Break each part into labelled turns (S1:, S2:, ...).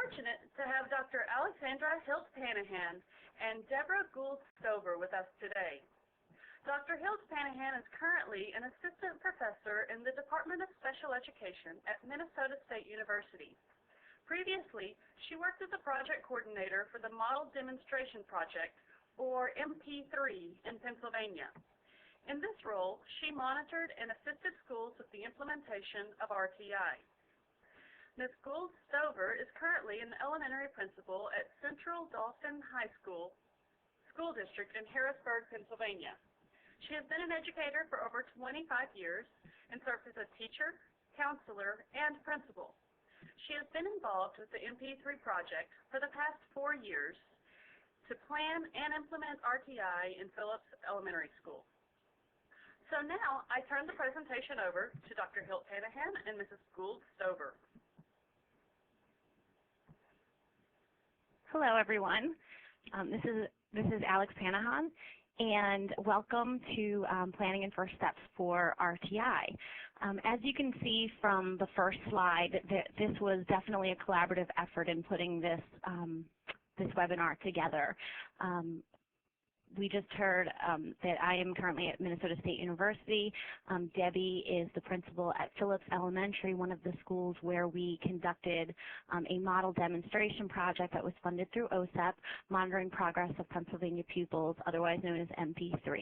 S1: fortunate to have Dr. Alexandra Hilt-Panahan and Deborah Gould-Stover with us today. Dr. Hilt-Panahan is currently an assistant professor in the Department of Special Education at Minnesota State University. Previously, she worked as a project coordinator for the Model Demonstration Project, or MP3, in Pennsylvania. In this role, she monitored and assisted schools with the implementation of RTI. Ms. Gould-Stover is currently an elementary principal at Central Dauphin High School District in Harrisburg, Pennsylvania. She has been an educator for over 25 years and served as a teacher, counselor, and principal. She has been involved with the MP3 project for the past 4 years to plan and implement RTI in Phillips Elementary School. So now I turn the presentation over to Dr. Hilt-Panahan and Mrs. Gould-Stover.
S2: Hello, everyone. This is Alex Panahan, and welcome to Planning and First Steps for RTI. As you can see from the first slide, this was definitely a collaborative effort in putting this webinar together. We just heard that I am currently at Minnesota State University. Debbie is the principal at Phillips Elementary, one of the schools where we conducted a model demonstration project that was funded through OSEP, Monitoring Progress of Pennsylvania Pupils, otherwise known as MP3.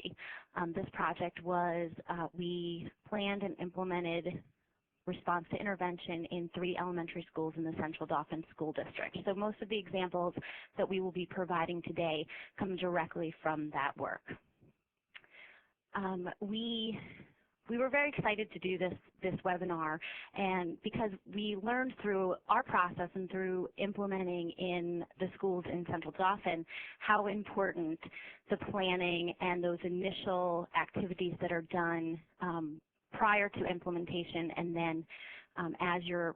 S2: This project was, we planned and implemented response to intervention in 3 elementary schools in the Central Dauphin School District. So most of the examples that we will be providing today come directly from that work. We were very excited to do this webinar, and because we learned through our process and through implementing in the schools in Central Dauphin how important the planning and those initial activities that are done prior to implementation, and then as you're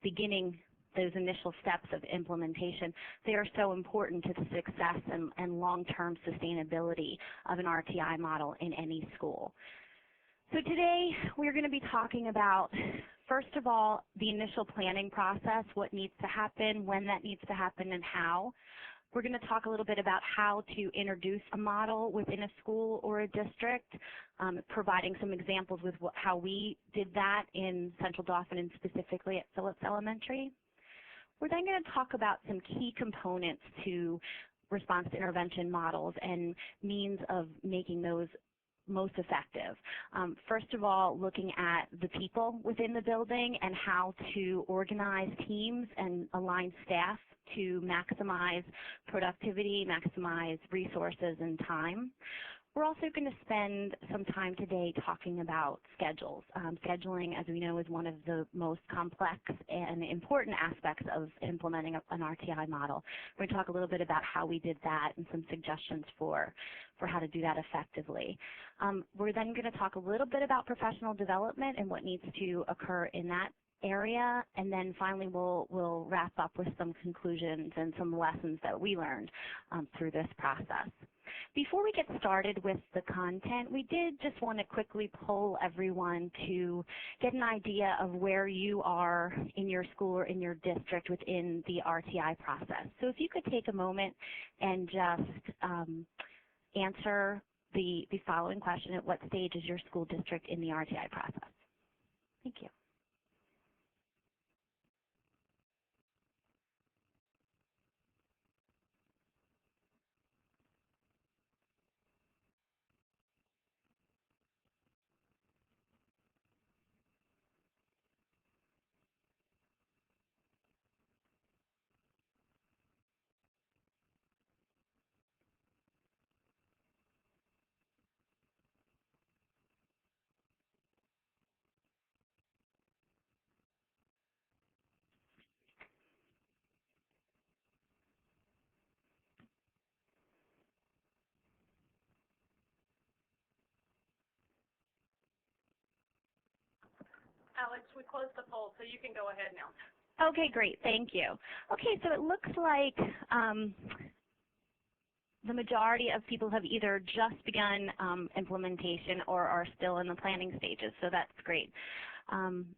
S2: beginning those initial steps of implementation, they are so important to the success and long-term sustainability of an RTI model in any school. So today we're going to be talking about, first of all, the initial planning process, what needs to happen, when that needs to happen, and how. We're going to talk a little bit about how to introduce a model within a school or a district, providing some examples with how we did that in Central Dauphin and specifically at Phillips Elementary. We're then going to talk about some key components to response to intervention models and means of making those most effective. First of all, looking at the people within the building and how to organize teams and align staff to maximize productivity, maximize resources and time. We're also going to spend some time today talking about schedules. Scheduling, as we know, is one of the most complex and important aspects of implementing an RTI model. We're going to talk a little bit about how we did that and some suggestions for how to do that effectively. We're then going to talk a little bit about professional development and what needs to occur in that area, and then finally we'll wrap up with some conclusions and some lessons that we learned through this process. Before we get started with the content, we did just want to quickly poll everyone to get an idea of where you are in your school or in your district within the RTI process. So if you could take a moment and just answer the following question: at what stage is your school district in the RTI process? Thank you.
S1: Alex, we closed the poll, so you can go ahead now.
S2: Okay, great. Thank you. Okay, so it looks like the majority of people have either just begun implementation or are still in the planning stages, so that's great.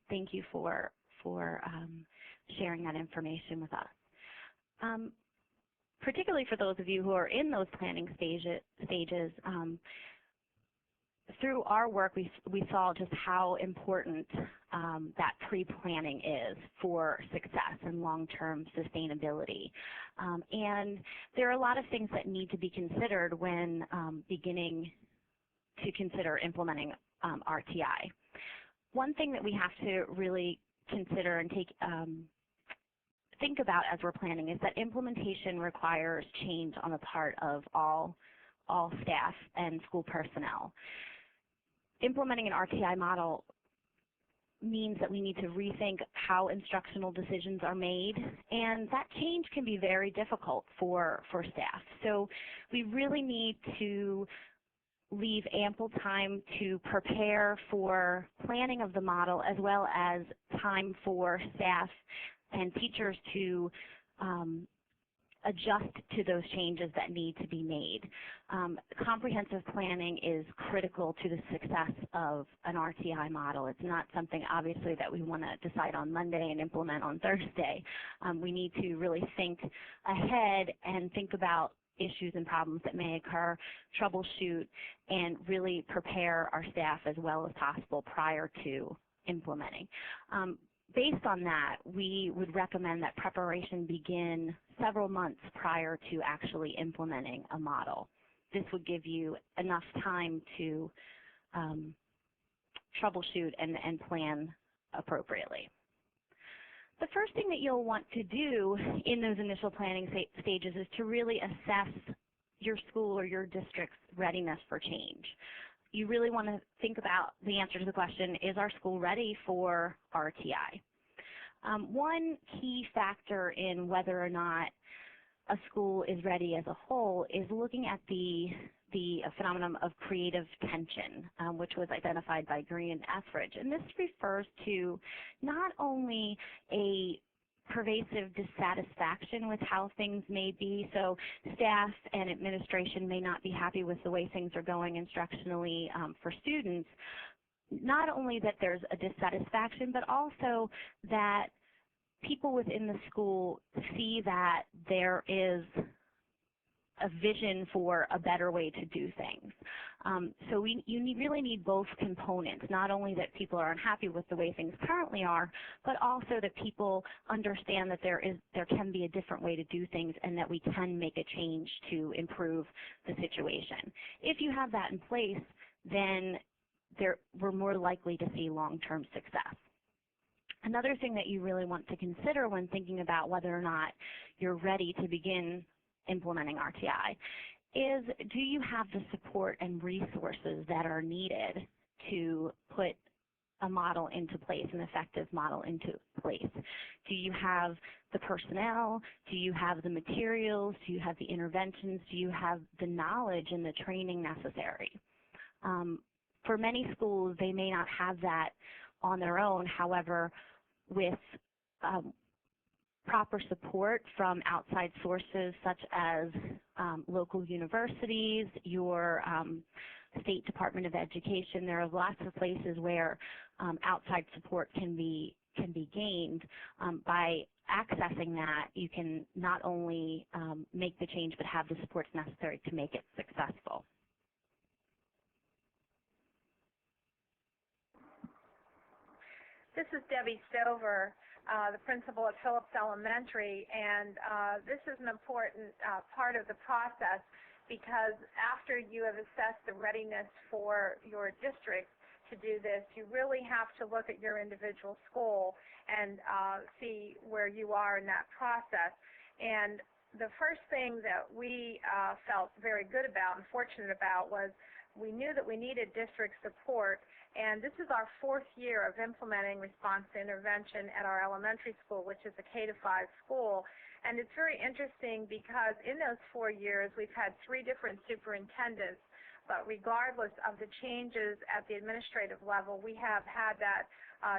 S2: Thank you for sharing that information with us. Particularly for those of you who are in those planning stages, through our work, we saw just how important that pre-planning is for success and long-term sustainability. And there are a lot of things that need to be considered when beginning to consider implementing RTI. One thing that we have to really consider and think about as we're planning is that implementation requires change on the part of all staff and school personnel. Implementing an RTI model means that we need to rethink how instructional decisions are made, and that change can be very difficult for staff. So we really need to leave ample time to prepare for planning of the model, as well as time for staff and teachers to adjust to those changes that need to be made. Comprehensive planning is critical to the success of an RTI model. It's not something, obviously, that we want to decide on Monday and implement on Thursday. We need to really think ahead and think about issues and problems that may occur, troubleshoot, and really prepare our staff as well as possible prior to implementing. Based on that, we would recommend that preparation begin several months prior to actually implementing a model. This would give you enough time to troubleshoot and plan appropriately. The first thing that you'll want to do in those initial planning stages is to really assess your school or your district's readiness for change. You really want to think about the answer to the question, is our school ready for RTI? One key factor in whether or not a school is ready as a whole is looking at the phenomenon of creative tension, which was identified by Green and Etheridge. And this refers to not only a pervasive dissatisfaction with how things may be, so staff and administration may not be happy with the way things are going instructionally for students. Not only that there's a dissatisfaction, but also that people within the school see that there is a vision for a better way to do things. So you really need both components, not only that people are unhappy with the way things currently are, but also that people understand that there can be a different way to do things and that we can make a change to improve the situation. If you have that in place, then we're more likely to see long-term success. Another thing that you really want to consider when thinking about whether or not you're ready to begin implementing RTI is, do you have the support and resources that are needed to put a model into place, an effective model into place? Do you have the personnel? Do you have the materials? Do you have the interventions? Do you have the knowledge and the training necessary? For many schools, they may not have that on their own. However, with proper support from outside sources such as local universities, your State Department of Education, there are lots of places where outside support can be gained. By accessing that, you can not only make the change but have the supports necessary to make it successful.
S3: This is Debbie Stover, the principal at Phillips Elementary, and this is an important part of the process, because after you have assessed the readiness for your district to do this, you really have to look at your individual school and see where you are in that process. And the first thing that we felt very good about and fortunate about was we knew that we needed district support, and this is our 4th year of implementing response to intervention at our elementary school, which is a K-5 school. And it's very interesting because in those 4 years we've had 3 different superintendents, but regardless of the changes at the administrative level, we have had that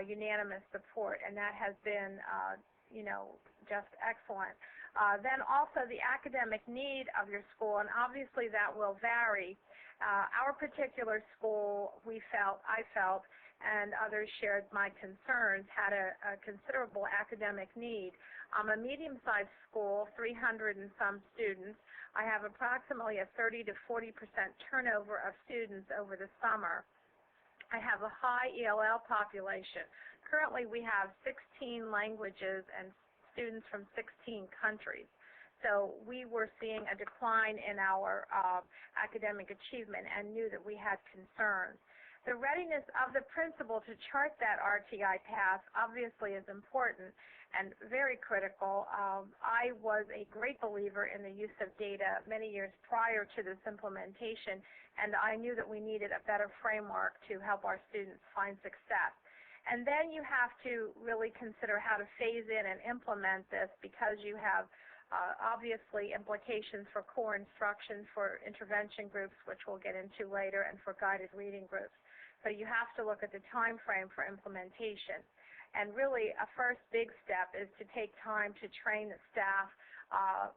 S3: unanimous support, and that has been just excellent. Then also the academic need of your school, and obviously that will vary. Our particular school, I felt, and others shared my concerns, had a considerable academic need. I'm a medium-sized school, 300 and some students. I have approximately a 30 to 40% turnover of students over the summer. I have a high ELL population. Currently, we have 16 languages and students from 16 countries. So we were seeing a decline in our academic achievement and knew that we had concerns. The readiness of the principal to chart that RTI path obviously is important and very critical. I was a great believer in the use of data many years prior to this implementation, and I knew that we needed a better framework to help our students find success. And then you have to really consider how to phase in and implement this, because you have obviously implications for core instruction, for intervention groups, which we'll get into later, and for guided reading groups. So you have to look at the time frame for implementation. And really, a first big step is to take time to train the staff.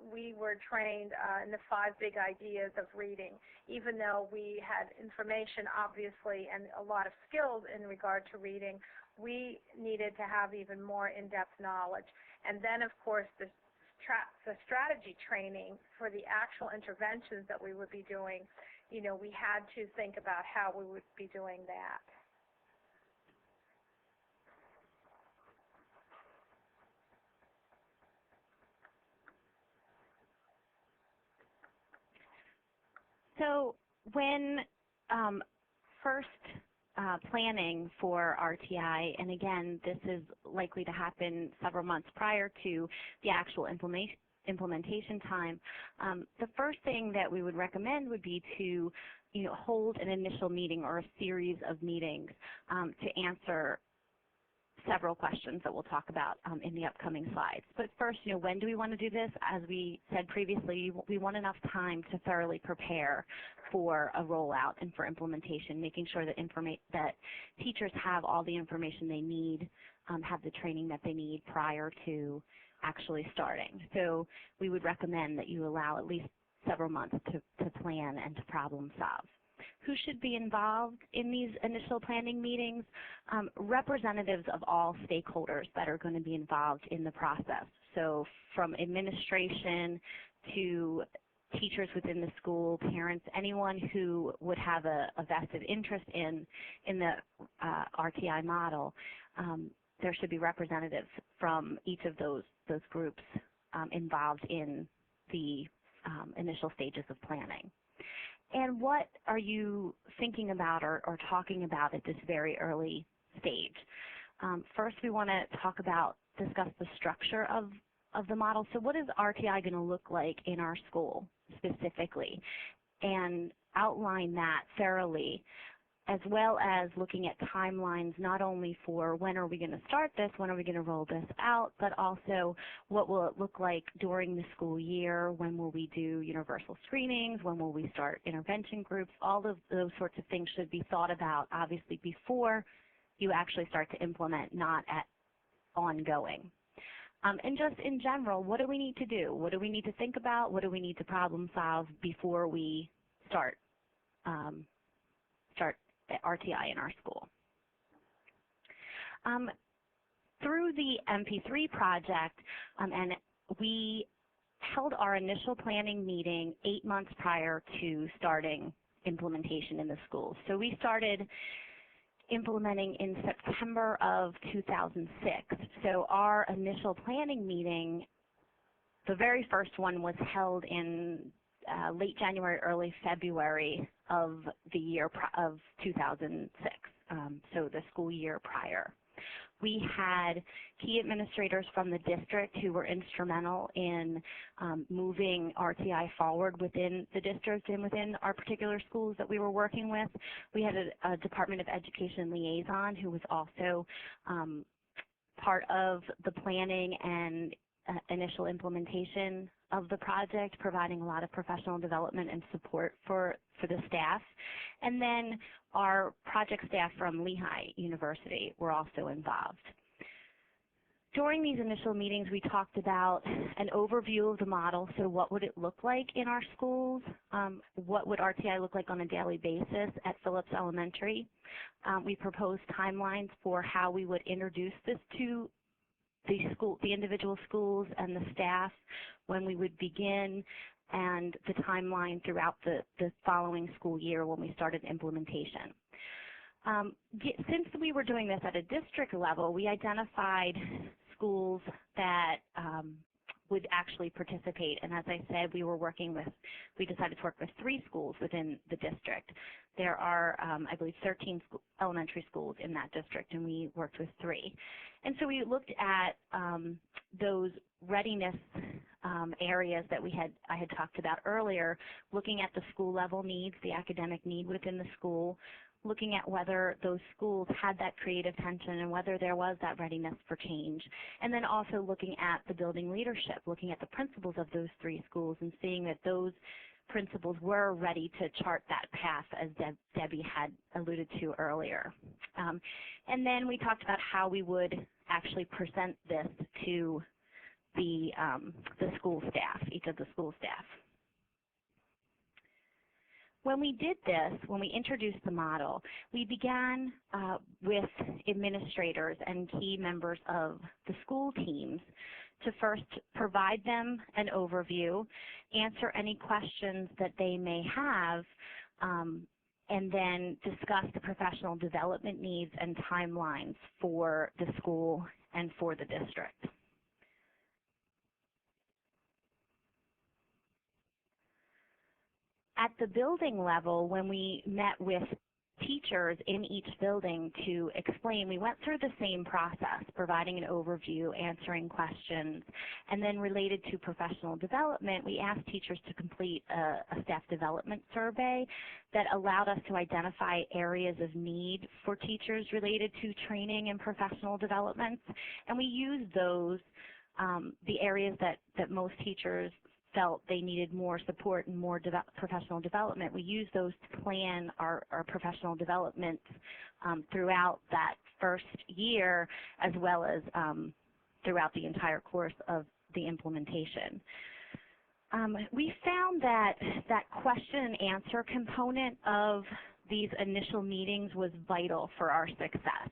S3: We were trained in the 5 big ideas of reading. Even though we had information, obviously, and a lot of skills in regard to reading, we needed to have even more in-depth knowledge. And then, of course, the strategy training for the actual interventions that we would be doing, you know, we had to think about how we would be doing that.
S2: So when first planning for RTI, and again, this is likely to happen several months prior to the actual implementation time, the first thing that we would recommend would be to hold an initial meeting or a series of meetings to answer several questions that we'll talk about in the upcoming slides. But first, when do we want to do this? As we said previously, we want enough time to thoroughly prepare for a rollout and for implementation, making sure that teachers have all the information they need, have the training that they need prior to actually starting. So we would recommend that you allow at least several months to plan and to problem solve. Who should be involved in these initial planning meetings? Representatives of all stakeholders that are going to be involved in the process. So from administration to teachers within the school, parents, anyone who would have a vested interest in the RTI model, there should be representatives from each of those groups involved in the initial stages of planning. And what are you thinking about or talking about at this very early stage? First, we want to discuss the structure of the model. So what is RTI going to look like in our school specifically? And outline that thoroughly, as well as looking at timelines not only for when are we going to start this, when are we going to roll this out, but also what will it look like during the school year, when will we do universal screenings, when will we start intervention groups. All of those sorts of things should be thought about, obviously, before you actually start to implement, not at ongoing. And just in general, what do we need to do? What do we need to think about? What do we need to problem solve before we start RTI in our school? Through the MP3 project, and we held our initial planning meeting 8 months prior to starting implementation in the schools. So we started implementing in September of 2006. So our initial planning meeting, the very first one, was held in late January, early February of the year of 2006, so the school year prior. We had key administrators from the district who were instrumental in moving RTI forward within the district and within our particular schools that we were working with. We had a Department of Education liaison who was also part of the planning and initial implementation of the project, providing a lot of professional development and support for the staff. And then our project staff from Lehigh University were also involved. during these initial meetings, we talked about an overview of the model. So what would it look like in our schools? What would RTI look like on a daily basis at Phillips Elementary? We proposed timelines for how we would introduce this to the individual schools and the staff, when we would begin, and the timeline throughout the following school year when we started implementation. Since we were doing this at a district level, we identified schools that would actually participate. And as I said, we decided to work with 3 schools within the district. There are, I believe, 13 elementary schools in that district, and we worked with 3. And so we looked at those readiness areas that I had talked about earlier, looking at the school level needs, the academic need within the school, looking at whether those schools had that creative tension and whether there was that readiness for change, and then also looking at the building leadership, looking at the principals of those 3 schools and seeing that those principals were ready to chart that path, as Debbie had alluded to earlier. And then we talked about how we would actually present this to the school staff, each of the school staff. When we did this, when we introduced the model, we began with administrators and key members of the school teams to first provide them an overview, answer any questions that they may have, and then discuss the professional development needs and timelines for the school and for the district. At the building level, when we met with teachers in each building to explain, we went through the same process, providing an overview, answering questions, and then related to professional development, we asked teachers to complete a staff development survey that allowed us to identify areas of need for teachers related to training and professional development. And we used those, the areas that most teachers felt they needed more support and more professional development. We used those to plan our professional development throughout that first year, as well as throughout the entire course of the implementation. We found that question and answer component of these initial meetings was vital for our success.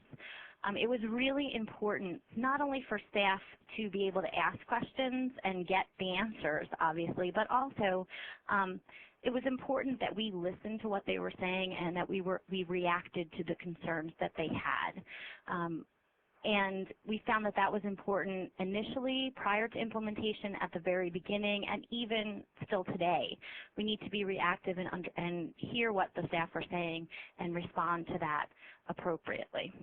S2: It was really important not only for staff to be able to ask questions and get the answers, obviously, but also it was important that we listened to what they were saying and that we reacted to the concerns that they had. And we found that was important initially, prior to implementation, at the very beginning, and even still today. We need to be reactive and hear what the staff are saying and respond to that appropriately.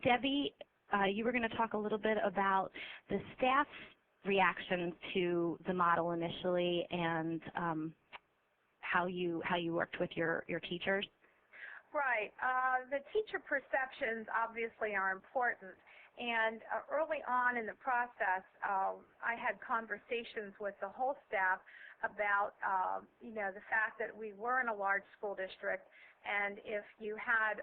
S2: Debbie, you were going to talk a little bit about the staff's reaction to the model initially and how you worked with your teachers.
S3: Right. The teacher perceptions obviously are important. And early on in the process, I had conversations with the whole staff about, the fact that we were in a large school district, and if you had,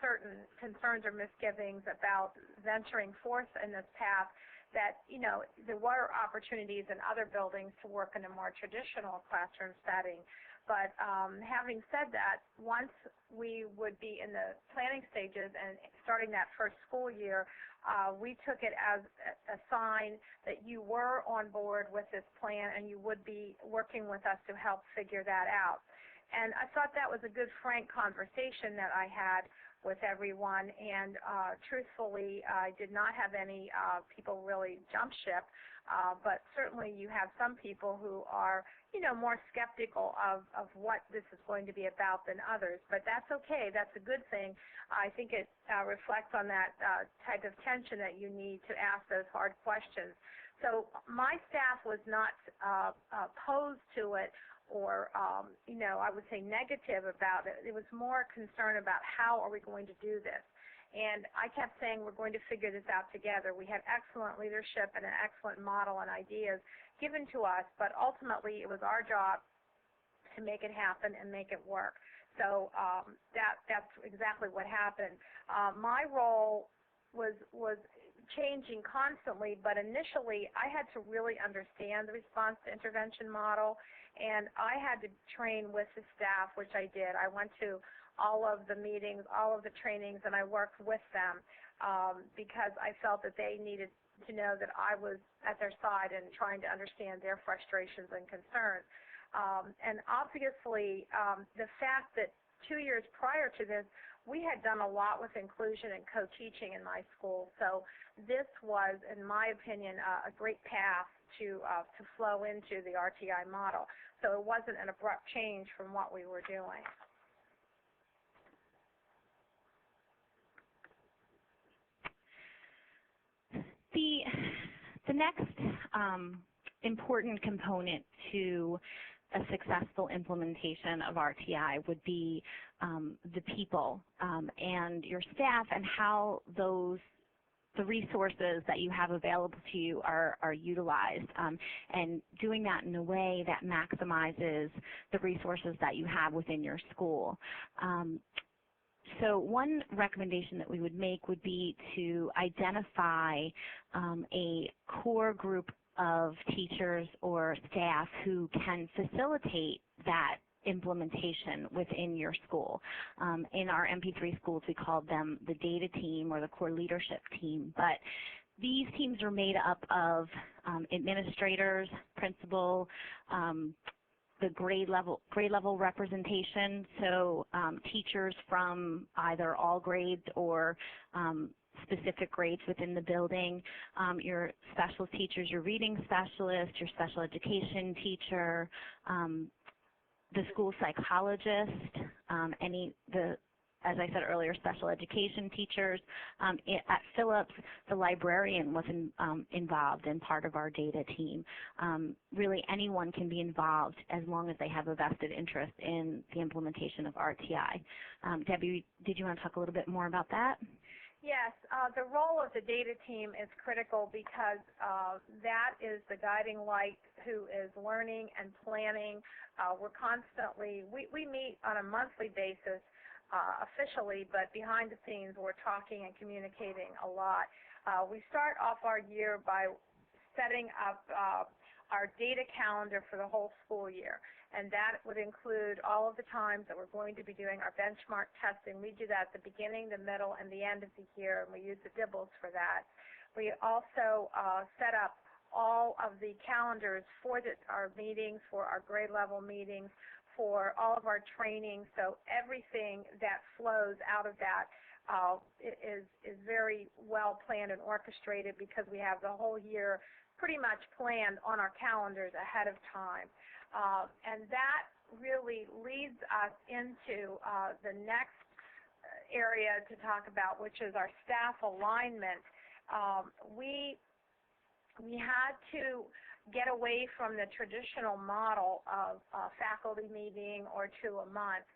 S3: certain concerns or misgivings about venturing forth in this path, that, there were opportunities in other buildings to work in a more traditional classroom setting. But having said that, once we would be in the planning stages and starting that first school year, we took it as a sign that you were on board with this plan and you would be working with us to help figure that out. And I thought that was a good, frank conversation that I had with everyone, and truthfully, I did not have any people really jump ship, but certainly you have some people who are, more skeptical of what this is going to be about than others, but that's okay. That's a good thing. I think it reflects on that type of tension that you need to ask those hard questions. So my staff was not opposed to it, or, I would say negative about it. It was more concern about how are we going to do this. And I kept saying we're going to figure this out together. We had excellent leadership and an excellent model and ideas given to us, but ultimately it was our job to make it happen and make it work. So that's exactly what happened. My role was changing constantly, but initially I had to really understand the response to intervention model, and I had to train with the staff, which I did. I went to all of the meetings, all of the trainings, and I worked with them because I felt that they needed to know that I was at their side and trying to understand their frustrations and concerns. And obviously, the fact that 2 years prior to this, we had done a lot with inclusion and co-teaching in my school. So this was, in my opinion, a great path to flow into the RTI model. So it wasn't an abrupt change from what we were doing.
S2: The next important component to a successful implementation of RTI would be the people and your staff, and how the resources that you have available to you are utilized, and doing that in a way that maximizes the resources that you have within your school. So one recommendation that we would make would be to identify a core group of teachers or staff who can facilitate that implementation within your school. In our MP3 schools, we called them the data team or the core leadership team, but these teams are made up of administrators, principal, the grade level representation, so teachers from either all grades or specific grades within the building, your special teachers, your reading specialist, your special education teacher, the school psychologist, as I said earlier, special education teachers. At Phillips, the librarian was involved in part of our data team. Really, anyone can be involved as long as they have a vested interest in the implementation of RTI. Debbie, did you want to talk a little bit more about that?
S3: Yes, the role of the data team is critical because that is the guiding light who is learning and planning. We're constantly, we meet on a monthly basis officially, but behind the scenes we're talking and communicating a lot. We start off our year by setting up our data calendar for the whole school year, and that would include all of the times that we're going to be doing our benchmark testing. We do that at the beginning, the middle, and the end of the year, and we use the dibbles for that. We also set up all of the calendars for our meetings, for our grade level meetings, for all of our training, so everything that flows out of that is very well planned and orchestrated because we have the whole year pretty much planned on our calendars ahead of time. And that really leads us into the next area to talk about, which is our staff alignment. We had to get away from the traditional model of a faculty meeting or two a month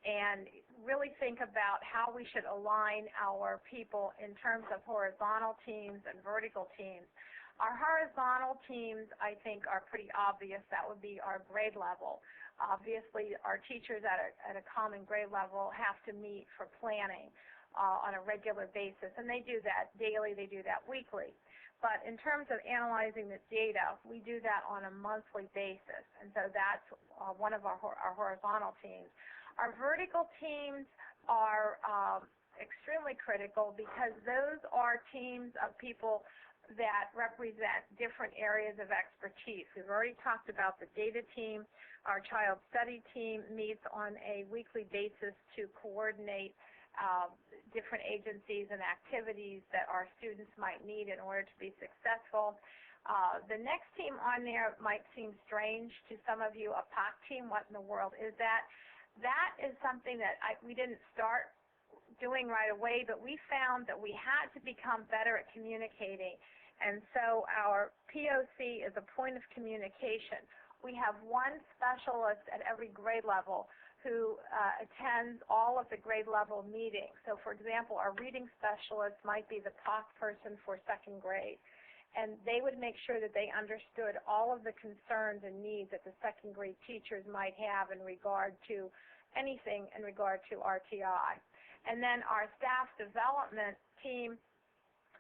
S3: and really think about how we should align our people in terms of horizontal teams and vertical teams. Our horizontal teams, I think, are pretty obvious. That would be our grade level. Obviously, our teachers at a common grade level have to meet for planning on a regular basis, and they do that daily, they do that weekly. But in terms of analyzing the data, we do that on a monthly basis, and so that's one of our horizontal teams. Our vertical teams are extremely critical because those are teams of people that represent different areas of expertise. We've already talked about the data team. Our child study team meets on a weekly basis to coordinate different agencies and activities that our students might need in order to be successful. The next team on there might seem strange to some of you, a POC team. What in the world is that? That is something that we didn't start doing right away, but we found that we had to become better at communicating. And so our POC is a point of communication. We have one specialist at every grade level who attends all of the grade level meetings. So for example, our reading specialist might be the POC person for second grade, and they would make sure that they understood all of the concerns and needs that the second grade teachers might have in regard to anything in regard to RTI. And then our staff development team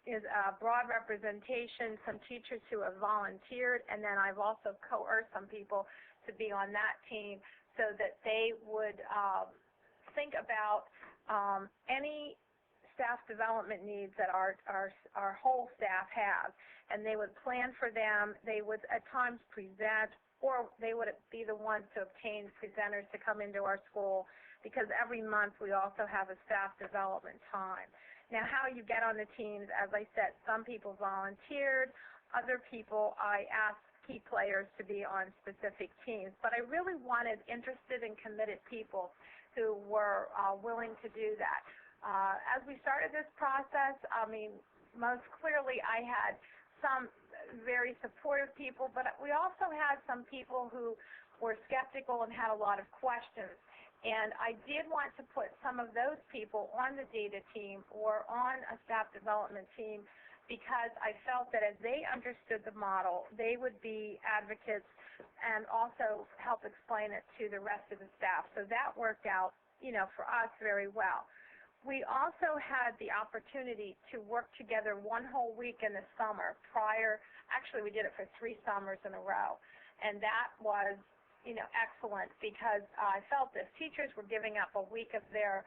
S3: is a broad representation, some teachers who have volunteered, and then I've also coerced some people to be on that team so that they would think about any staff development needs that our whole staff has, and they would plan for them. They would at times present, or they would be the ones to obtain presenters to come into our school, because every month we also have a staff development time. Now, how you get on the teams, as I said, some people volunteered, other people I asked key players to be on specific teams, but I really wanted interested and committed people who were willing to do that. As we started this process, I mean, most clearly I had some very supportive people, but we also had some people who were skeptical and had a lot of questions. And I did want to put some of those people on the data team or on a staff development team because I felt that as they understood the model, they would be advocates and also help explain it to the rest of the staff. So that worked out, you know, for us very well. We also had the opportunity to work together one whole week in the summer actually we did it for 3 summers in a row, and that was, you know, excellent because I felt that teachers were giving up a week of their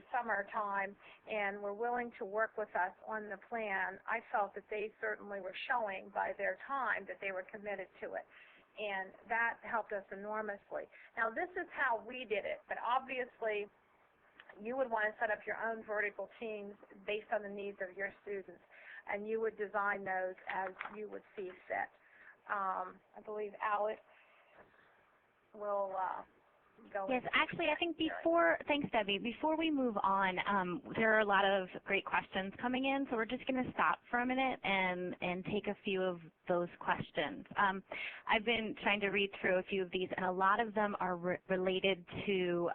S3: summer time and were willing to work with us on the plan. I felt that they certainly were showing by their time that they were committed to it, and that helped us enormously. Now, this is how we did it, but obviously you would want to set up your own vertical teams based on the needs of your students, and you would design those as you would see fit. I believe Alex will go.
S2: Yes, actually, I think thanks, Debbie. Before we move on, there are a lot of great questions coming in, so we're just going to stop for a minute and take a few of those questions. I've been trying to read through a few of these, and a lot of them are related to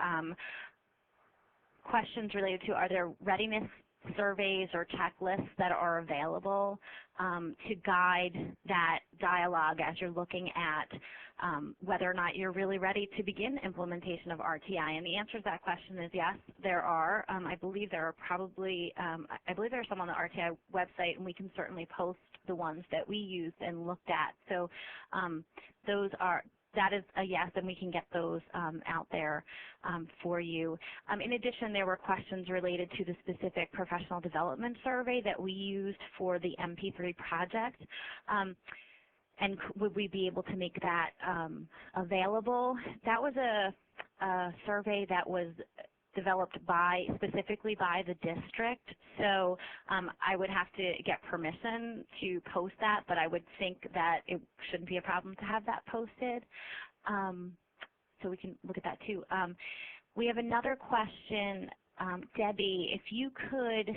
S2: questions related to, are there readiness surveys or checklists that are available to guide that dialogue as you're looking at whether or not you're really ready to begin implementation of RTI? And the answer to that question is yes, there are. I believe there are probably, I believe there are some on the RTI website, and we can certainly post the ones that we used and looked at. So that is a yes, and we can get those out there for you. In addition, there were questions related to the specific professional development survey that we used for the MP3 project. And would we be able to make that available? That was a survey that was developed specifically by the district, so I would have to get permission to post that, but I would think that it shouldn't be a problem to have that posted, so we can look at that too. We have another question. Debbie, if you could,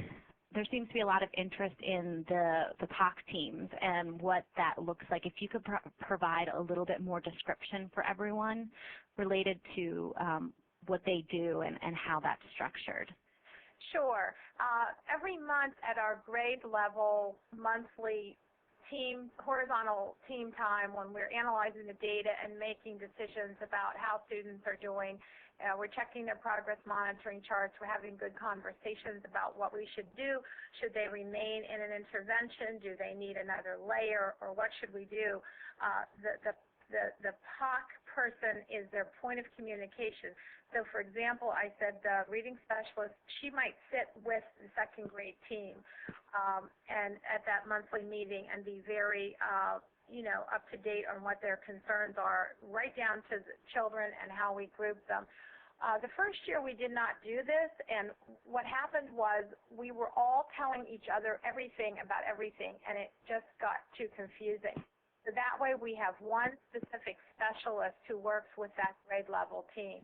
S2: there seems to be a lot of interest in the POC teams and what that looks like. If you could provide a little bit more description for everyone related to what they do and how that's structured.
S3: Sure. Every month at our grade level monthly horizontal team time, when we're analyzing the data and making decisions about how students are doing, we're checking their progress monitoring charts. We're having good conversations about what we should do. Should they remain in an intervention? Do they need another layer, or what should we do? The POC person is their point of communication. So, for example, I said the reading specialist, she might sit with the second grade team and at that monthly meeting and be very up to date on what their concerns are, right down to the children and how we group them. The first year we did not do this, and what happened was we were all telling each other everything about everything, and it just got too confusing. So that way we have one specific specialist who works with that grade level team.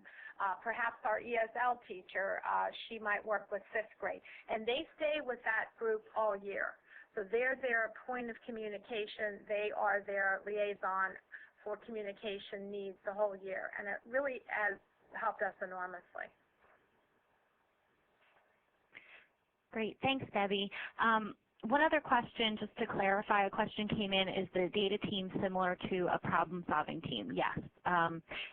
S3: Perhaps our ESL teacher, she might work with 5th grade, and they stay with that group all year. So they're their point of communication. They are their liaison for communication needs the whole year, and it really has helped us enormously.
S2: Great. Thanks, Debbie. One other question, just to clarify, a question came in, is the data team similar to a problem-solving team? Yes.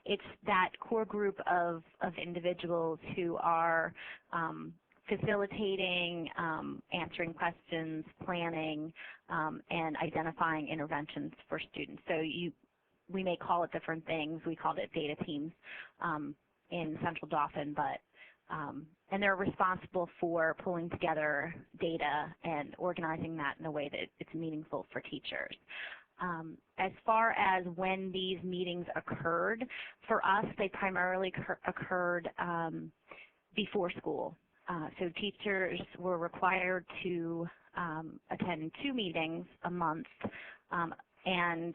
S2: It's that core group of individuals who are facilitating, answering questions, planning, and identifying interventions for students. So we may call it different things. We called it data teams in Central Dauphin, but and they're responsible for pulling together data and organizing that in a way that it's meaningful for teachers. As far as when these meetings occurred, for us, they primarily occurred before school. So teachers were required to attend 2 meetings a month, and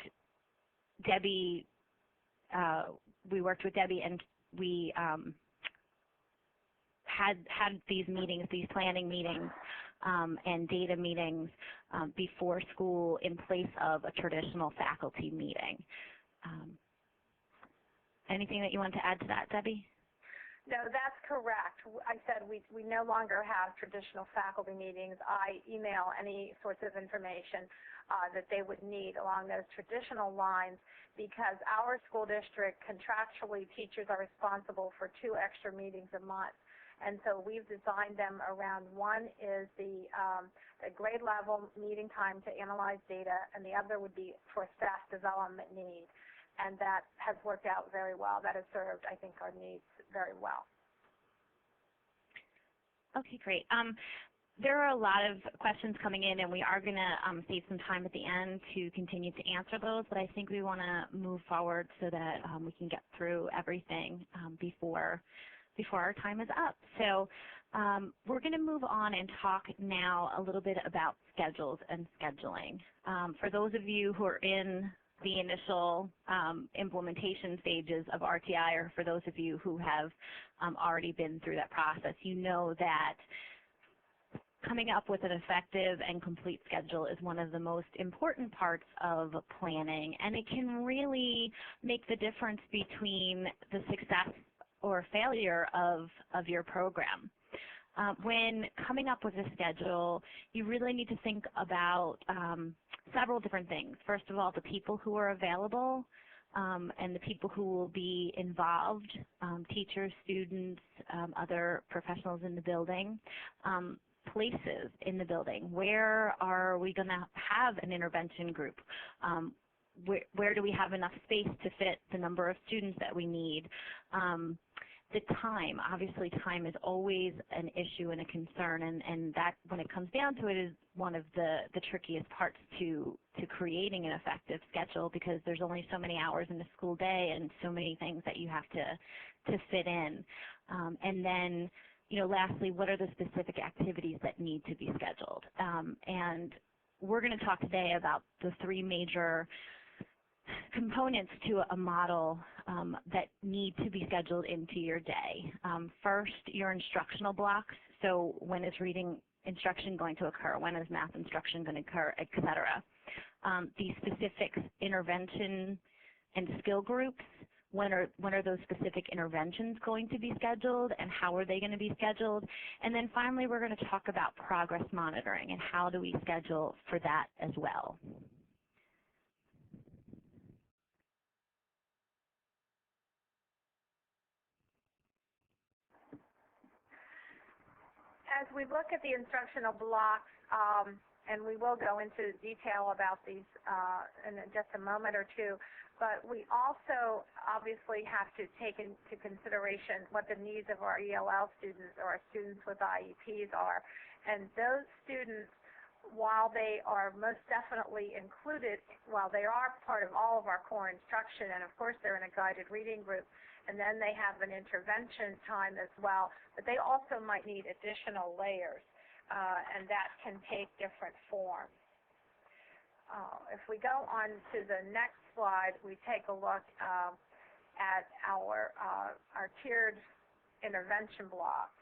S2: Debbie, we worked with Debbie, and we had these meetings, these planning meetings and data meetings before school in place of a traditional faculty meeting. Anything that you want to add to that, Debbie?
S3: No, that's correct. I said we no longer have traditional faculty meetings. I email any sorts of information that they would need along those traditional lines, because our school district contractually, teachers are responsible for 2 extra meetings a month. And so we've designed them around, one is the grade level meeting time to analyze data, and the other would be for staff development need. And that has worked out very well. That has served, I think, our needs very well.
S2: Okay, great. There are a lot of questions coming in, and we are going to save some time at the end to continue to answer those, but I think we want to move forward so that we can get through everything before our time is up. So we're going to move on and talk now a little bit about schedules and scheduling. For those of you who are in the initial implementation stages of RTI, or for those of you who have already been through that process, you know that coming up with an effective and complete schedule is one of the most important parts of planning, and it can really make the difference between the success or failure of your program. When coming up with a schedule, you really need to think about several different things. First of all, the people who are available and the people who will be involved, teachers, students, other professionals in the building, places in the building. Where are we going to have an intervention group? Where do we have enough space to fit the number of students that we need? The time, obviously time is always an issue and a concern, and that, when it comes down to it, is one of the trickiest parts to creating an effective schedule, because there's only so many hours in a school day and so many things that you have to fit in. And then, lastly, what are the specific activities that need to be scheduled? And we're going to talk today about the 3 major components to a model that need to be scheduled into your day. First, your instructional blocks. So when is reading instruction going to occur? When is math instruction going to occur, et cetera. The specific intervention and skill groups. When are those specific interventions going to be scheduled, and how are they going to be scheduled? And then finally, we're going to talk about progress monitoring and how do we schedule for that as well.
S3: As we look at the instructional blocks, and we will go into detail about these in just a moment or two, but we also obviously have to take into consideration what the needs of our ELL students or our students with IEPs are. And those students, while they are most definitely included, while they are part of all of our core instruction, and of course they're in a guided reading group, and then they have an intervention time as well, but they also might need additional layers, and that can take different forms. If we go on to the next slide, we take a look at our tiered intervention blocks.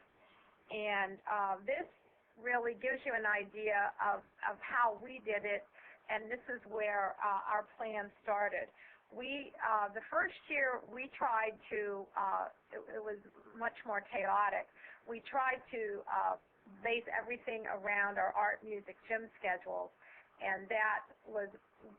S3: And this really gives you an idea of how we did it, and this is where our plan started. The first year we tried to, it was much more chaotic. We tried to base everything around our art, music, gym schedules, and that was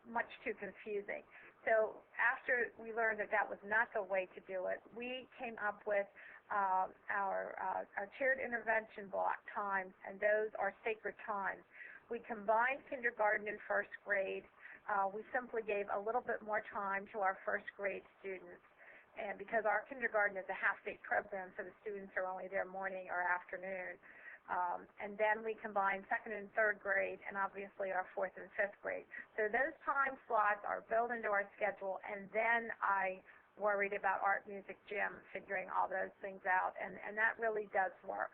S3: much too confusing. So after we learned that that was not the way to do it, we came up with our tiered intervention block times, and those are sacred times. We combined kindergarten and first grade. We simply gave a little bit more time to our first grade students, and because our kindergarten is a half-day program, so the students are only there morning or afternoon. And then we combined second and third grade, and obviously our fourth and fifth grade. So those time slots are built into our schedule, and then I worried about art, music, gym, figuring all those things out, and that really does work.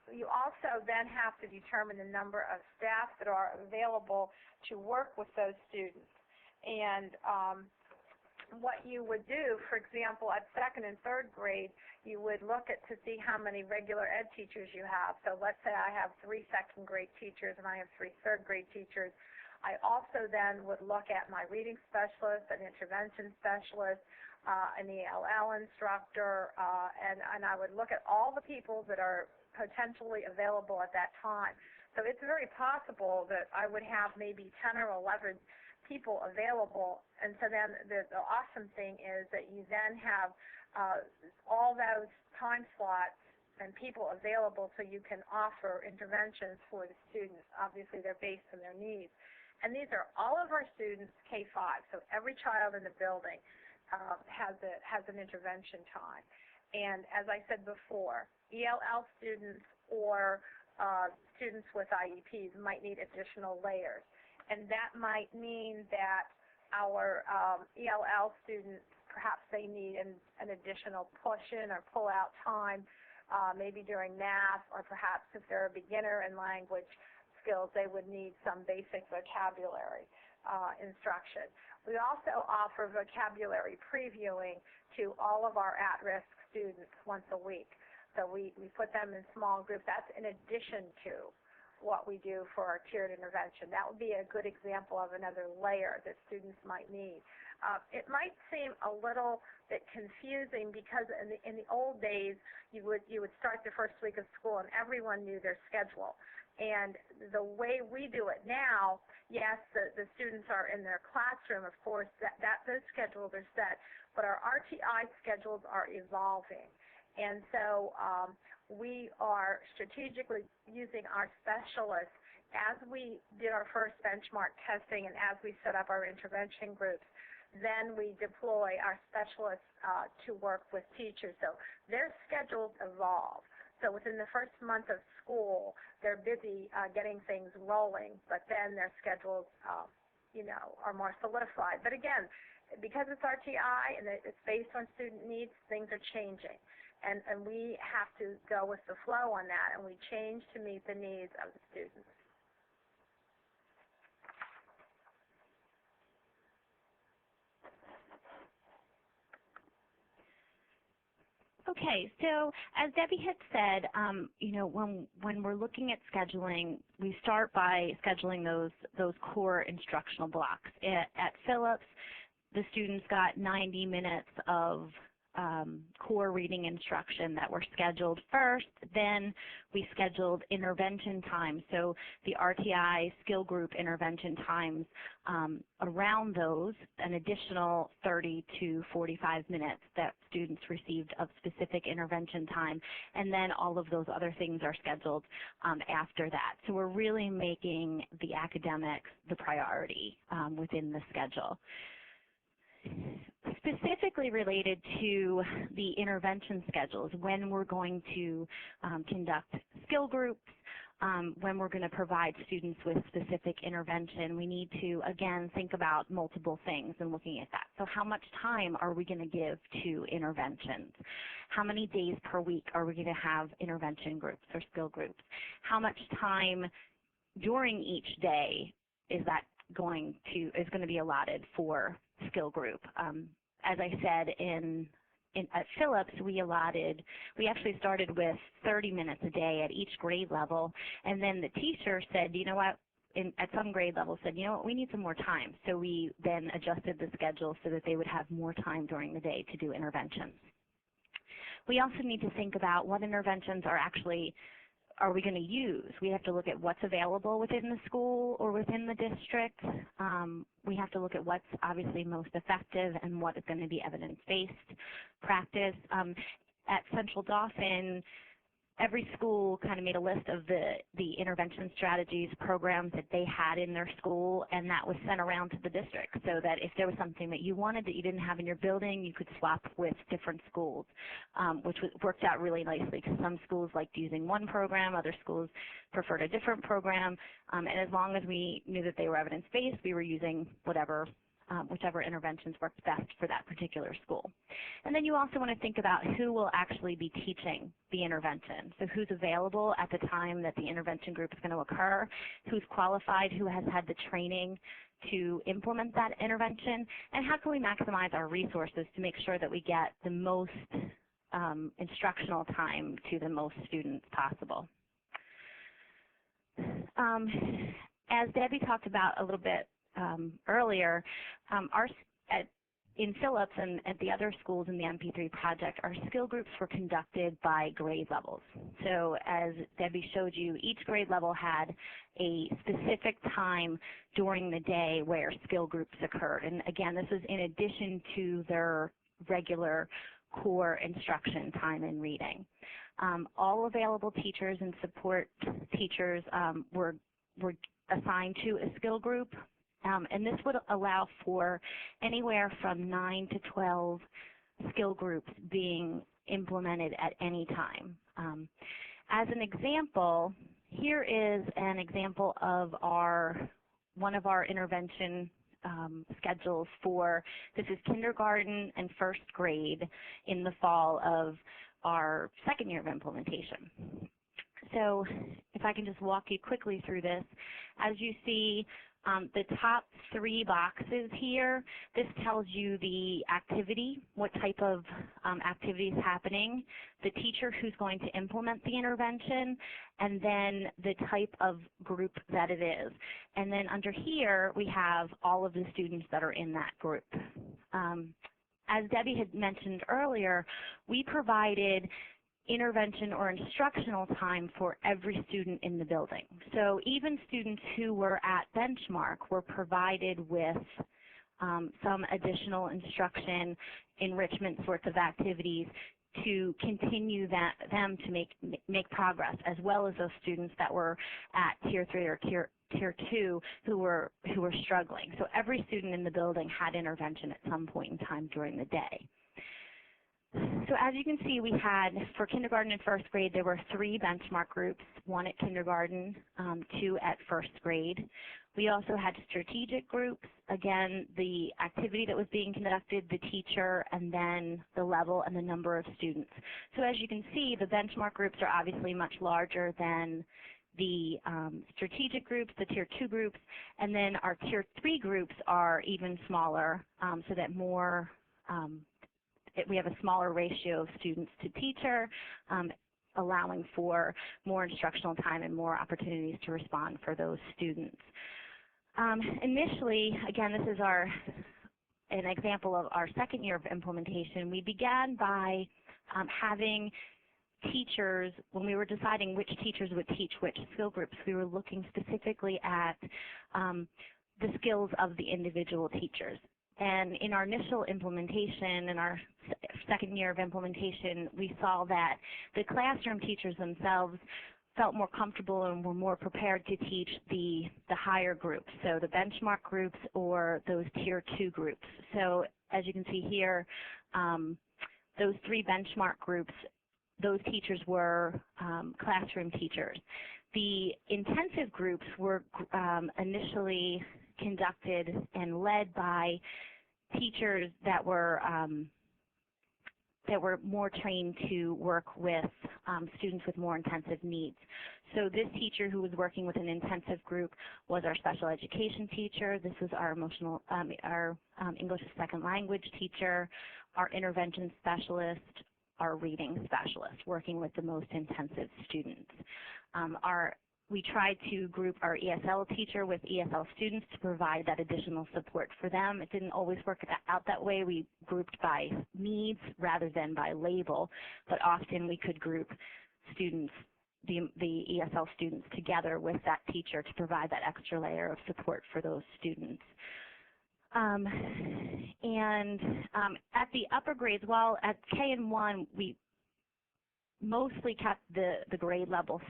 S3: You also then have to determine the number of staff that are available to work with those students. And what you would do, for example, at second and third grade, you would look at to see how many regular ed teachers you have. So let's say I have 3 second grade teachers and I have 3 third grade teachers. I also then would look at my reading specialist, an intervention specialist, an ELL instructor, and I would look at all the people that are potentially available at that time. So it's very possible that I would have maybe 10 or 11 people available, and so then the awesome thing is that you then have all those time slots and people available so you can offer interventions for the students. Obviously, they're based on their needs. And these are all of our students K-5, so every child in the building has an intervention time. And as I said before, ELL students or students with IEPs might need additional layers. And that might mean that our ELL students, perhaps they need an additional push-in or pull-out time, maybe during math, or perhaps if they're a beginner in language skills, they would need some basic vocabulary instruction. We also offer vocabulary previewing to all of our at-risk students once a week. So we put them in small groups. That's in addition to what we do for our tiered intervention. That would be a good example of another layer that students might need. It might seem a little bit confusing because in the old days you would start the first week of school and everyone knew their schedule. And the way we do it now, yes, the students are in their classroom, of course, those schedules are set, but our RTI schedules are evolving. And so we are strategically using our specialists as we did our first benchmark testing and as we set up our intervention groups. Then we deploy our specialists to work with teachers. So their schedules evolve. So within the first month of school, they're busy getting things rolling, but then their schedules, are more solidified. But again, because it's RTI and it's based on student needs, things are changing. And we have to go with the flow on that, and we change to meet the needs of the students.
S2: Okay, so as Debbie had said, when we're looking at scheduling, we start by scheduling those core instructional blocks. At Phillips, the students got 90 minutes of core reading instruction that were scheduled first. Then we scheduled intervention time, so the RTI skill group intervention times around those, an additional 30 to 45 minutes that students received of specific intervention time, and then all of those other things are scheduled after that. So we're really making the academics the priority within the schedule. Specifically related to the intervention schedules, when we're going to conduct skill groups, when we're going to provide students with specific intervention, we need to, again, think about multiple things and looking at that. So how much time are we going to give to interventions? How many days per week are we going to have intervention groups or skill groups? How much time during each day is going to be allotted for skill group? As I said, at Phillips, we actually started with 30 minutes a day at each grade level, and then the teacher said, you know what, at some grade level said, you know what, we need some more time. So we then adjusted the schedule so that they would have more time during the day to do interventions. We also need to think about what interventions are we going to use? We have to look at what's available within the school or within the district. We have to look at what's obviously most effective and what is going to be evidence-based practice. at Central Dauphin, every school kind of made a list of the intervention strategies, programs that they had in their school, and that was sent around to the district so that if there was something that you wanted that you didn't have in your building, you could swap with different schools, which worked out really nicely because some schools liked using one program, other schools preferred a different program, and as long as we knew that they were evidence-based, we were using whichever interventions worked best for that particular school. And then you also want to think about who will actually be teaching the intervention. So who's available at the time that the intervention group is going to occur, who's qualified, who has had the training to implement that intervention, and how can we maximize our resources to make sure that we get the most instructional time to the most students possible. As Debbie talked about a little bit earlier, in Phillips and at the other schools in the MP3 project, our skill groups were conducted by grade levels. So as Debbie showed you, each grade level had a specific time during the day where skill groups occurred. And again, this is in addition to their regular core instruction time in reading. All available teachers and support teachers were assigned to a skill group. And this would allow for anywhere from 9 to 12 skill groups being implemented at any time. As an example, here is an example of one of our intervention schedules for, this is kindergarten and first grade in the fall of our second year of implementation. So if I can just walk you quickly through this, as you see, the top three boxes here, this tells you the activity, what type of activity is happening, the teacher who's going to implement the intervention, and then the type of group that it is. And then under here, we have all of the students that are in that group. As Debbie had mentioned earlier, we provided intervention or instructional time for every student in the building. So even students who were at benchmark were provided with some additional instruction, enrichment sorts of activities to continue them to make progress, as well as those students that were at Tier 3 or Tier 2 who were struggling. So every student in the building had intervention at some point in time during the day. So as you can see, we had, for kindergarten and first grade, there were 3 benchmark groups, 1 at kindergarten, 2 at first grade. We also had strategic groups, again, the activity that was being conducted, the teacher, and then the level and the number of students. So as you can see, the benchmark groups are obviously much larger than the strategic groups, the Tier 2 groups, and then our Tier 3 groups are even smaller, so that we have a smaller ratio of students to teacher, allowing for more instructional time and more opportunities to respond for those students. Initially, again, this is an example of our second year of implementation. We began by having teachers, when we were deciding which teachers would teach which skill groups, we were looking specifically at the skills of the individual teachers. And in our initial implementation, in our second year of implementation, we saw that the classroom teachers themselves felt more comfortable and were more prepared to teach the higher groups, so the benchmark groups or those Tier 2 groups. So as you can see here, those 3 benchmark groups, those teachers were classroom teachers. The intensive groups were initially conducted and led by teachers that were more trained to work with students with more intensive needs. So this teacher who was working with an intensive group was our special education teacher. This was our English as a second language teacher, our intervention specialist, our reading specialist, working with the most intensive students. We tried to group our ESL teacher with ESL students to provide that additional support for them. It didn't always work out that way. We grouped by needs rather than by label, but often we could group students, the ESL students, together with that teacher to provide that extra layer of support for those students. At the upper grades, while at K and 1 we mostly kept the grade level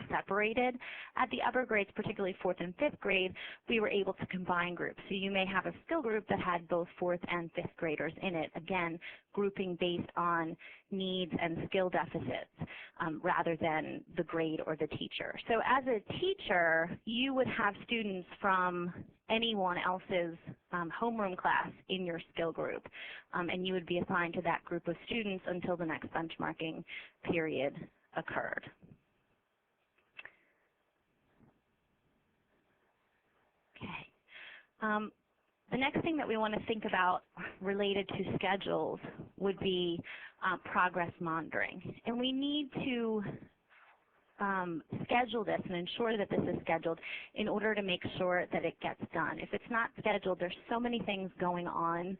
S2: separated. At the upper grades, particularly 4th and 5th grade, we were able to combine groups. So you may have a skill group that had both 4th and 5th graders in it, again, grouping based on needs and skill deficits rather than the grade or the teacher. So as a teacher, you would have students from anyone else's homeroom class in your skill group, and you would be assigned to that group of students until the next benchmarking period occurred. Okay. The next thing that we want to think about related to schedules would be progress monitoring. And we need to schedule this and ensure that this is scheduled in order to make sure that it gets done. If it's not scheduled, there's so many things going on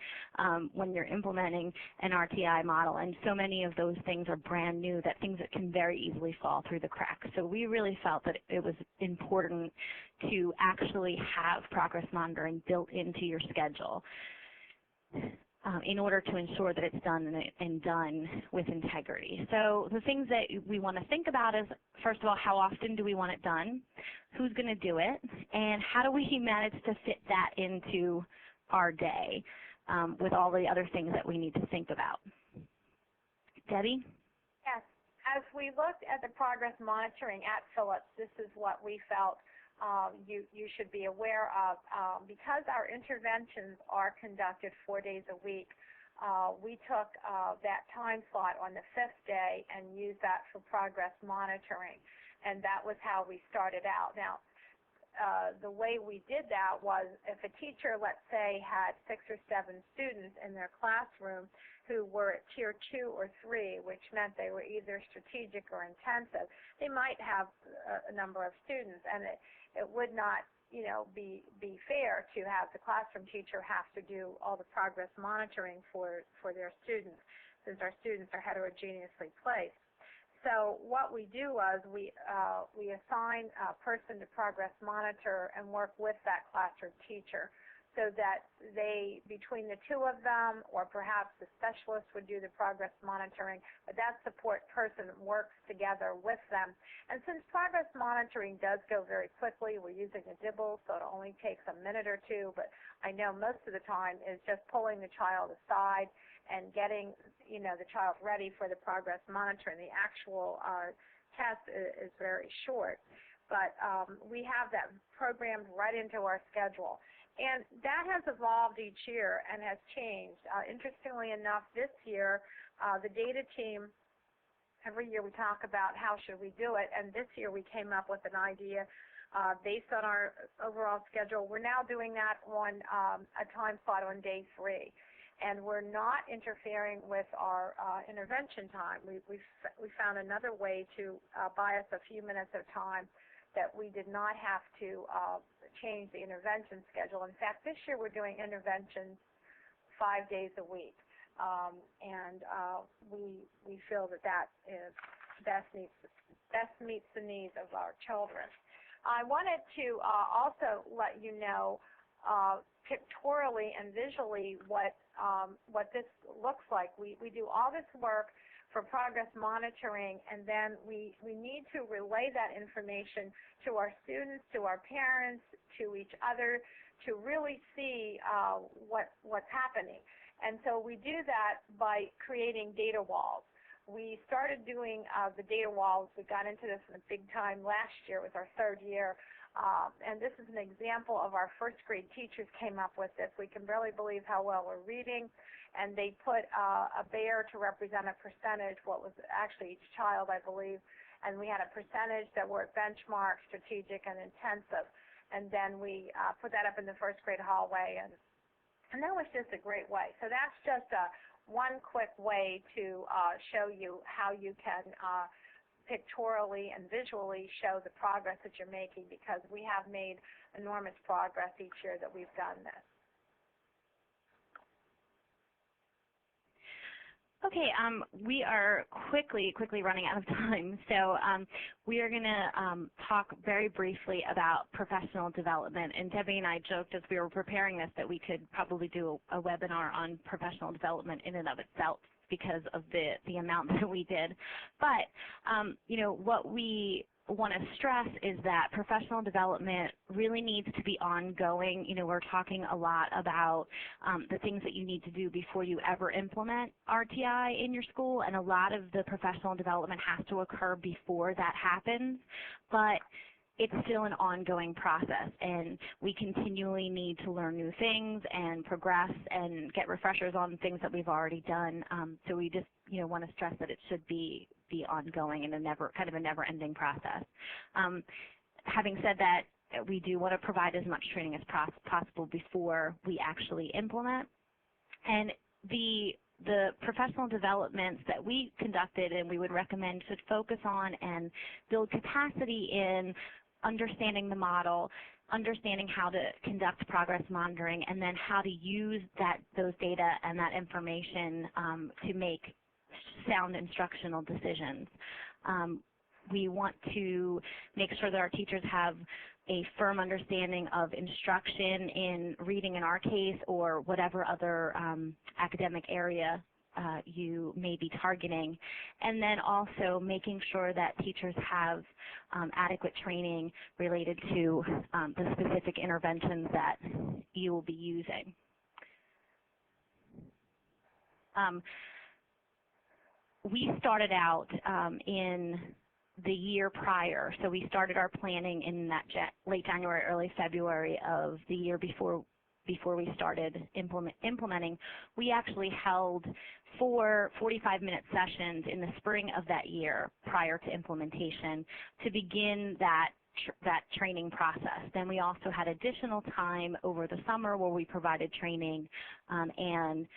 S2: when you're implementing an RTI model, and so many of those things are brand new, that things that can very easily fall through the cracks. So we really felt that it was important to actually have progress monitoring built into your schedule in order to ensure that it's done and done with integrity. So the things that we want to think about is, first of all, how often do we want it done? Who's going to do it? And how do we manage to fit that into our day with all the other things that we need to think about? Debbie?
S3: Yes. As we looked at the progress monitoring at Phillips, this is what we felt you should be aware of. Because our interventions are conducted 4 days a week, we took that time slot on the 5th day and used that for progress monitoring, and that was how we started out. Now, the way we did that was if a teacher, let's say, had 6 or 7 students in their classroom who were at tier 2 or 3, which meant they were either strategic or intensive, they might have a number of students, and it would not, be fair to have the classroom teacher have to do all the progress monitoring for their students, since our students are heterogeneously placed. So what we do was we assign a person to progress monitor and work with that classroom teacher, so that they, between the two of them, or perhaps the specialist would do the progress monitoring, but that support person works together with them. And since progress monitoring does go very quickly, we're using a dibble, so it only takes a minute or two, but I know most of the time is just pulling the child aside and getting, the child ready for the progress monitoring. The actual test is very short, but we have that programmed right into our schedule. And that has evolved each year and has changed. Interestingly enough, this year, the data team, every year we talk about how should we do it, and this year we came up with an idea based on our overall schedule. We're now doing that on a time slot on day 3. And we're not interfering with our intervention time. We found another way to buy us a few minutes of time that we did not have to change the intervention schedule. In fact, this year we're doing interventions 5 days a week, and we feel that is best meets the needs of our children. I wanted to also let you know pictorially and visually what this looks like. We do all this work for progress monitoring, and then we need to relay that information to our students, to our parents, to each other, to really see what's happening. And so we do that by creating data walls. We started doing the data walls. We got into this in a big time last year. It was our 3rd year. And this is an example of our 1st grade teachers came up with this. We can barely believe how well we're reading. And they put a bear to represent a percentage, what was actually each child, I believe. And we had a percentage that were at benchmark, strategic, and intensive. And then we put that up in the 1st grade hallway. And that was just a great way. So that's just one quick way to show you how you can pictorially and visually show the progress that you're making, because we have made enormous progress each year that we've done this.
S2: Okay, we are quickly running out of time, so we are going to talk very briefly about professional development. And Debbie and I joked as we were preparing this that we could probably do a webinar on professional development in and of itself. because of the amount that we did. But what we want to stress is that professional development really needs to be ongoing. We're talking a lot about the things that you need to do before you ever implement RTI in your school, and a lot of the professional development has to occur before that happens. But it's still an ongoing process, and we continually need to learn new things and progress and get refreshers on things that we've already done. So we just want to stress that it should be ongoing and a never-ending process. Having said that, we do want to provide as much training as possible before we actually implement. And the professional developments that we conducted and we would recommend should focus on and build capacity in understanding the model, understanding how to conduct progress monitoring, and then how to use those data and that information to make sound instructional decisions. We want to make sure that our teachers have a firm understanding of instruction in reading in our case or whatever other academic area you may be targeting, and then also making sure that teachers have adequate training related to the specific interventions that you will be using. We started out in the year prior, so we started our planning in that late January, early February of the year before we started implementing. We actually held 4 45-minute sessions in the spring of that year prior to implementation to begin that training process. Then we also had additional time over the summer where we provided training, and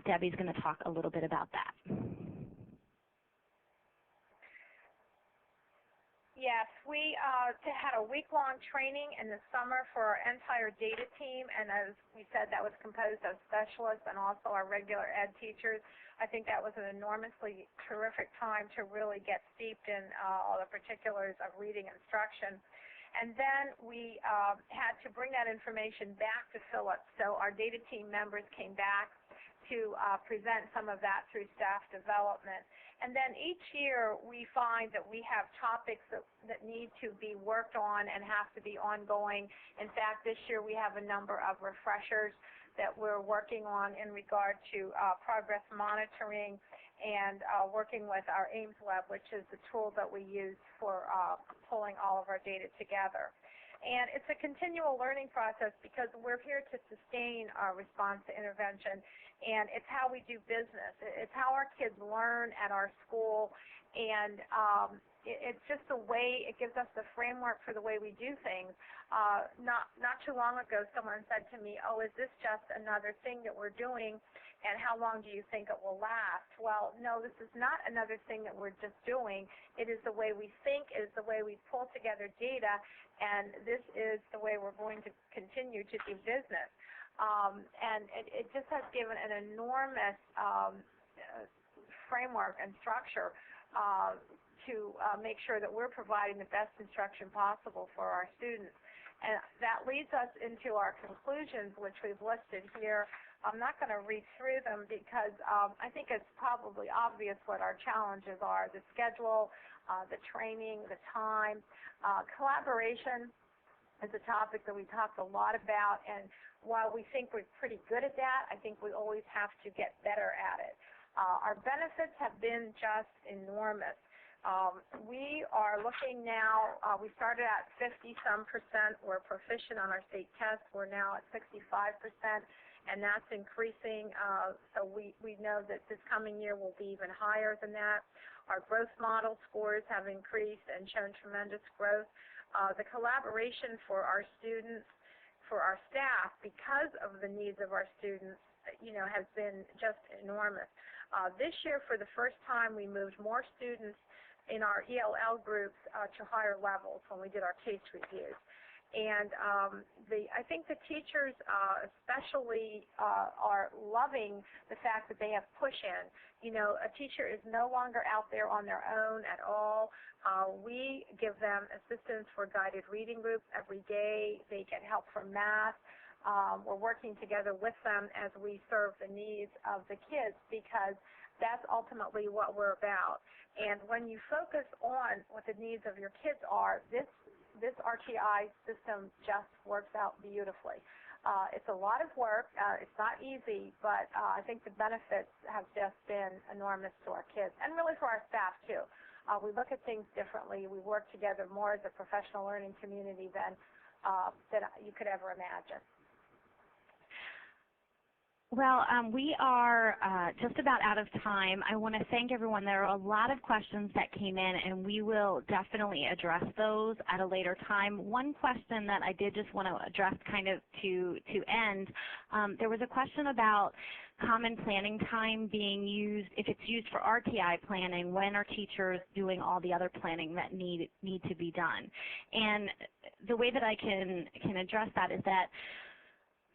S2: Debbie's going to talk a little bit about that.
S3: Yes, we had a week-long training in the summer for our entire data team, and as we said, that was composed of specialists and also our regular ed teachers. I think that was an enormously terrific time to really get steeped in all the particulars of reading instruction. And then we had to bring that information back to Phillips, so our data team members came back to present some of that through staff development. And then each year we find that we have topics that need to be worked on and have to be ongoing. In fact, this year we have a number of refreshers that we're working on in regard to progress monitoring and working with our Ames Web, which is the tool that we use for pulling all of our data together. And it's a continual learning process because we're here to sustain our response to intervention, and it's how we do business. It's how our kids learn at our school, and it's just the way, it gives us the framework for the way we do things. Not too long ago, someone said to me, oh, is this just another thing that we're doing, and how long do you think it will last? Well, no, this is not another thing that we're just doing. It is the way we think, it is the way we pull together data, and this is the way we're going to continue to do business. And it just has given an enormous framework and structure to make sure that we're providing the best instruction possible for our students. And that leads us into our conclusions, which we've listed here. I'm not going to read through them because I think it's probably obvious what our challenges are: the schedule, the training, the time. Collaboration is a topic that we talked a lot about, and while we think we're pretty good at that, I think we always have to get better at it. Our benefits have been just enormous. We are looking now, we started at 50-some%. We're proficient on our state tests. We're now at 65%, and that's increasing. So we know that this coming year will be even higher than that. Our growth model scores have increased and shown tremendous growth. The collaboration for our students, for our staff, because of the needs of our students, has been just enormous. This year, for the first time, we moved more students in our ELL groups to higher levels when we did our case reviews. And I think the teachers especially are loving the fact that they have push-in. A teacher is no longer out there on their own at all. We give them assistance for guided reading groups every day. They get help from math. We're working together with them as we serve the needs of the kids because That's ultimately what we're about. And when you focus on what the needs of your kids are, this RTI system just works out beautifully. It's a lot of work. It's not easy, but I think the benefits have just been enormous to our kids and really for our staff, too. We look at things differently. We work together more as a professional learning community than you could ever imagine.
S2: Well, we are just about out of time. I want to thank everyone. There are a lot of questions that came in, and we will definitely address those at a later time. One question that I did just want to address kind of to end, there was a question about common planning time being used, if it's used for RTI planning, when are teachers doing all the other planning that need to be done? And the way that I can address that is that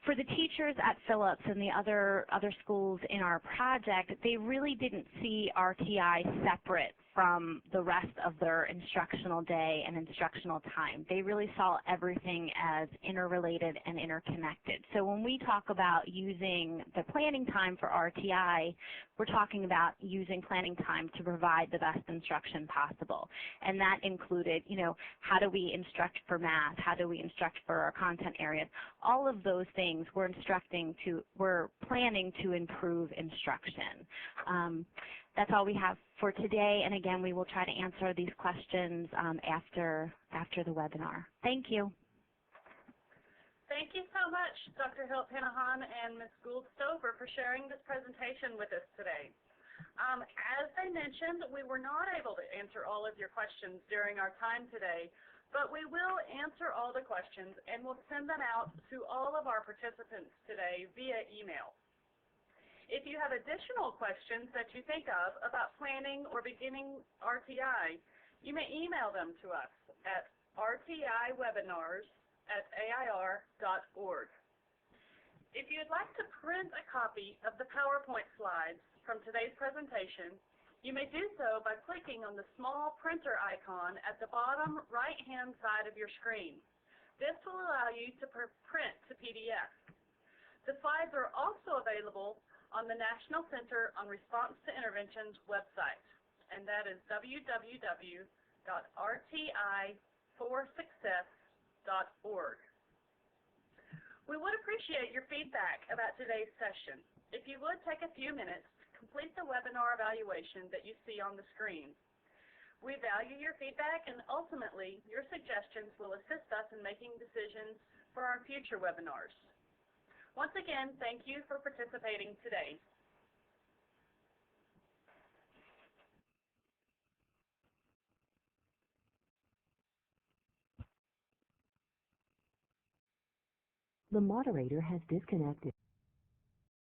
S2: for the teachers at Phillips and the other schools in our project, they really didn't see RTI separate from the rest of their instructional day and instructional time. They really saw everything as interrelated and interconnected. So when we talk about using the planning time for RTI, we're talking about using planning time to provide the best instruction possible. And that included, how do we instruct for math? How do we instruct for our content areas? All of those things we're planning to improve instruction. That's all we have for today, and again, we will try to answer these questions after the webinar. Thank you.
S1: Thank you so much, Dr. Hilt-Panahan and Ms. Gould-Stover, for sharing this presentation with us today. As I mentioned, we were not able to answer all of your questions during our time today, but we will answer all the questions, and we'll send them out to all of our participants today via email. If you have additional questions that you think of about planning or beginning RTI, you may email them to us at rtiwebinars@air.org. If you'd like to print a copy of the PowerPoint slides from today's presentation, you may do so by clicking on the small printer icon at the bottom right-hand side of your screen. This will allow you to print to PDF. The slides are also available on the National Center on Response to Intervention's website, and that is www.rti4success.org. We would appreciate your feedback about today's session. If you would take a few minutes to complete the webinar evaluation that you see on the screen. We value your feedback, and ultimately, your suggestions will assist us in making decisions for our future webinars. Once again, thank you for participating today.
S4: The moderator has disconnected.